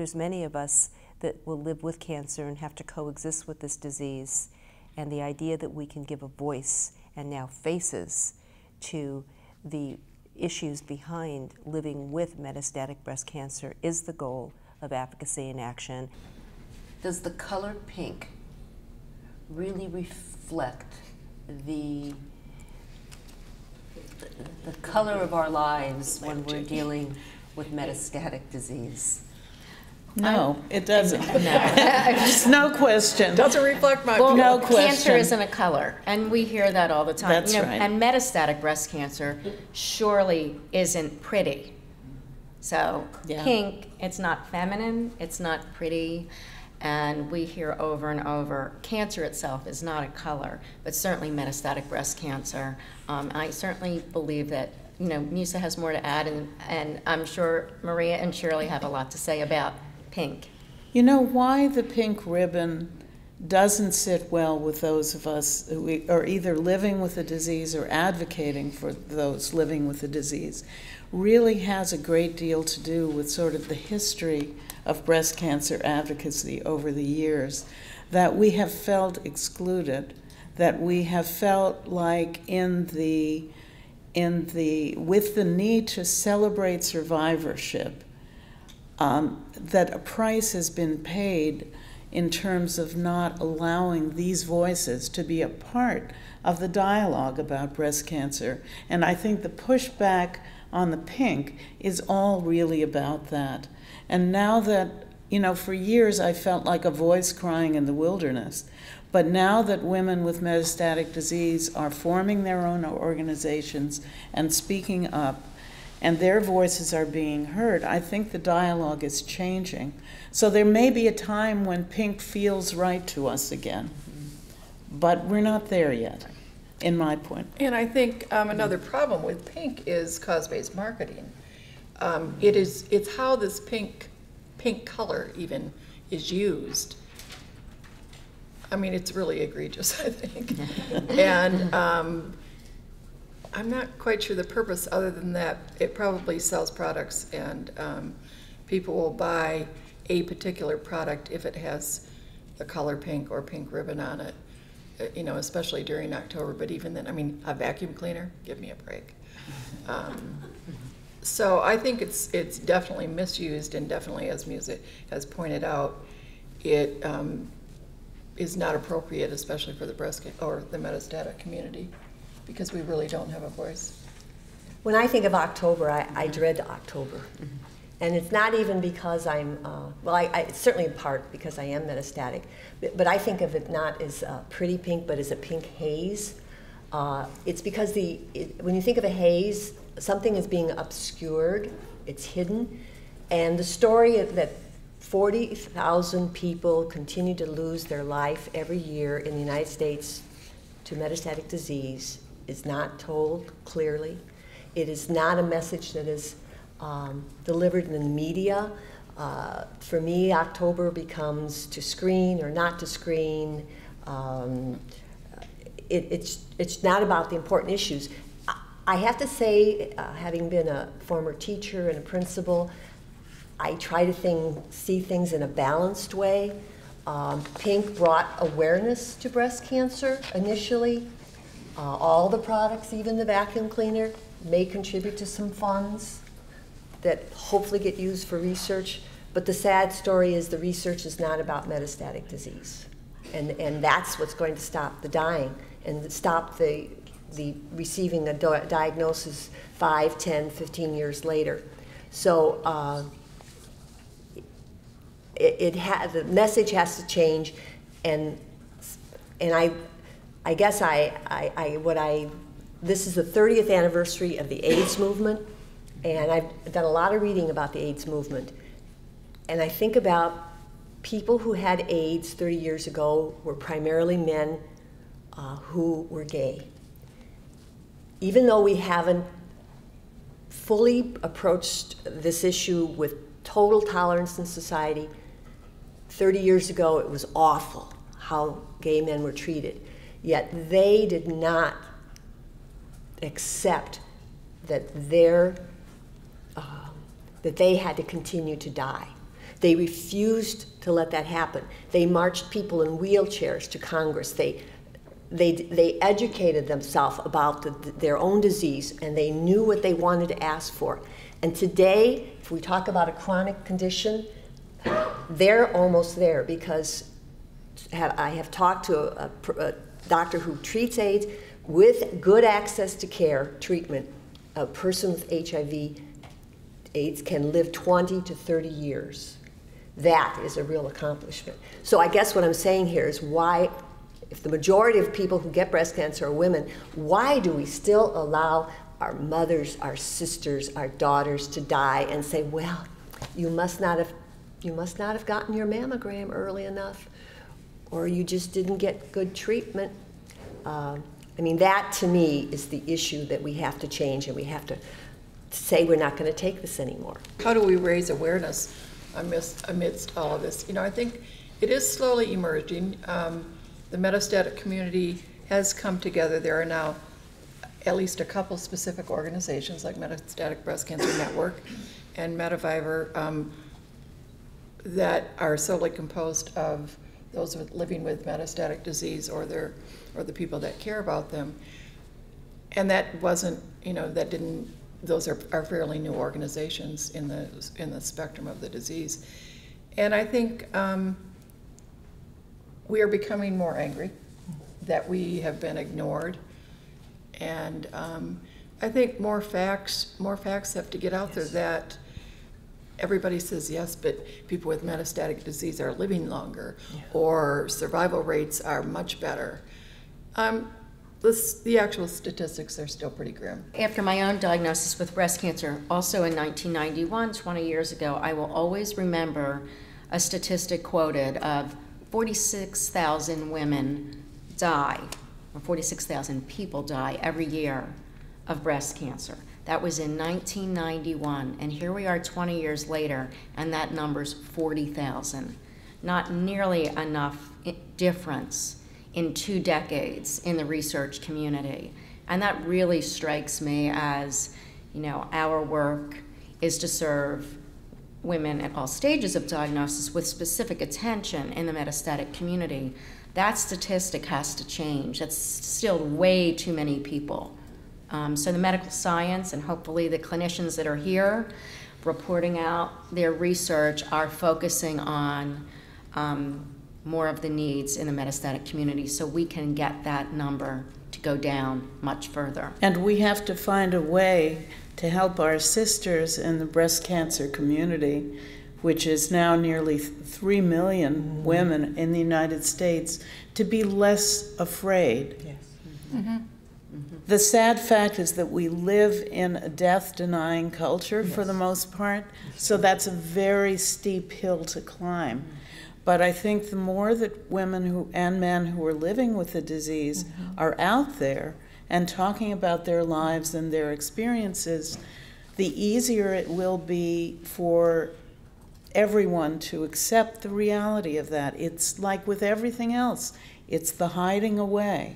there's many of us that will live with cancer and have to coexist with this disease. And the idea that we can give a voice and now faces to the issues behind living with metastatic breast cancer is the goal of advocacy in action. Does the color pink really reflect the color of our lives when we're dealing with metastatic disease? No, it doesn't. No question. Doesn't reflect much. Well, No question. cancer isn't a color, and we hear that all the time. That's right. And metastatic breast cancer surely isn't pretty. So Yeah. pink, it's not feminine, it's not pretty, and we hear over and over, cancer itself is not a color, but certainly metastatic breast cancer. I certainly believe that, you know, Musa has more to add, and I'm sure Maria and Shirley have a lot to say about pink. You know why the pink ribbon doesn't sit well with those of us who are either living with the disease or advocating for those living with the disease really has a great deal to do with sort of the history of breast cancer advocacy over the years, that we have felt excluded, that we have felt like with the need to celebrate survivorship, that a price has been paid in terms of not allowing these voices to be a part of the dialogue about breast cancer. And I think the pushback on the pink is all really about that. And now that, you know, for years I felt like a voice crying in the wilderness, but now that women with metastatic disease are forming their own organizations and speaking up, and their voices are being heard, I think the dialogue is changing. So there may be a time when pink feels right to us again, but we're not there yet, in my point. And I think another problem with pink is cause-based marketing. It's how this pink color even is used. I mean, it's really egregious, I think. And I'm not quite sure the purpose, other than that it probably sells products, and people will buy a particular product if it has the color pink or pink ribbon on it, you know, especially during October. But even then, I mean, a vacuum cleaner, give me a break. So I think it's definitely misused, and definitely, as Musa has pointed out, it is not appropriate, especially for the breast or the metastatic community, because we really don't have a voice. When I think of October, I dread October. And it's not even because I'm, it's certainly in part because I am metastatic, but I think of it not as pretty pink, but as a pink haze. It's because when you think of a haze, something is being obscured, it's hidden, and the story that 40,000 people continue to lose their life every year in the United States to metastatic disease is not told clearly. It is not a message that is delivered in the media. For me, October becomes to screen or not to screen. It's not about the important issues. I have to say, having been a former teacher and a principal, I try to see things in a balanced way. Pink brought awareness to breast cancer initially. All the products, even the vacuum cleaner, may contribute to some funds that hopefully get used for research. But the sad story is the research is not about metastatic disease. And that's what's going to stop the dying and stop the receiving a diagnosis 5, 10, 15 years later. So the message has to change, and I guess this is the 30th anniversary of the AIDS movement, and I've done a lot of reading about the AIDS movement, and I think about people who had AIDS 30 years ago were primarily men who were gay. Even though we haven't fully approached this issue with total tolerance in society, 30 years ago it was awful how gay men were treated. Yet they did not accept that they had to continue to die. They refused to let that happen. They marched people in wheelchairs to Congress. They educated themselves about their own disease, and they knew what they wanted to ask for. And today, if we talk about a chronic condition, they're almost there, because I have talked to a doctor who treats AIDS. With good access to care, treatment, a person with HIV/AIDS can live 20 to 30 years. That is a real accomplishment. So I guess what I'm saying here is, why, if the majority of people who get breast cancer are women, why do we still allow our mothers, our sisters, our daughters to die and say, well, you must not have gotten your mammogram early enough, or you just didn't get good treatment? I mean, that to me is the issue that we have to change, and we have to say we're not going to take this anymore. How do we raise awareness amidst all of this? You know, I think it is slowly emerging. The metastatic community has come together. There are now at least a couple specific organizations like Metastatic Breast Cancer Network and Metaviver that are solely composed of those living with metastatic disease or the people that care about them. And that wasn't, you know, that didn't, those are fairly new organizations in the spectrum of the disease. And I think we are becoming more angry that we have been ignored. And I think more facts have to get out there that everybody says yes, but people with metastatic disease are living longer, or survival rates are much better. The actual statistics are still pretty grim. After my own diagnosis with breast cancer, also in 1991, 20 years ago, I will always remember a statistic quoted of 46,000 women die, or 46,000 people die every year of breast cancer. That was in 1991, and here we are 20 years later, and that number's 40,000. Not nearly enough difference in 2 decades in the research community. And that really strikes me as, you know, our work is to serve women at all stages of diagnosis with specific attention in the metastatic community. That statistic has to change. That's still way too many people. So the medical science, and hopefully the clinicians that are here reporting out their research, are focusing on more of the needs in the metastatic community, so we can get that number to go down much further. And we have to find a way to help our sisters in the breast cancer community, which is now nearly 3 million women in the United States, to be less afraid. Yes. Mm-hmm. The sad fact is that we live in a death-denying culture for the most part, so that's a very steep hill to climb. But I think the more that women and men who are living with the disease are out there and talking about their lives and their experiences, the easier it will be for everyone to accept the reality of that. It's like with everything else, it's the hiding away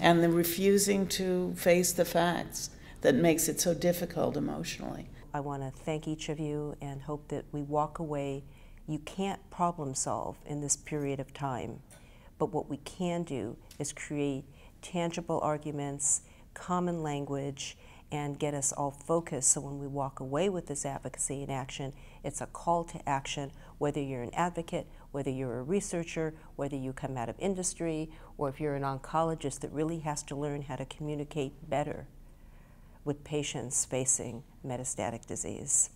and the refusing to face the facts that makes it so difficult emotionally. I want to thank each of you and hope that we walk away. You can't problem solve in this period of time, but what we can do is create tangible arguments, common language, and get us all focused, so when we walk away with this advocacy in action, it's a call to action, whether you're an advocate, whether you're a researcher, whether you come out of industry, or if you're an oncologist that really has to learn how to communicate better with patients facing metastatic disease.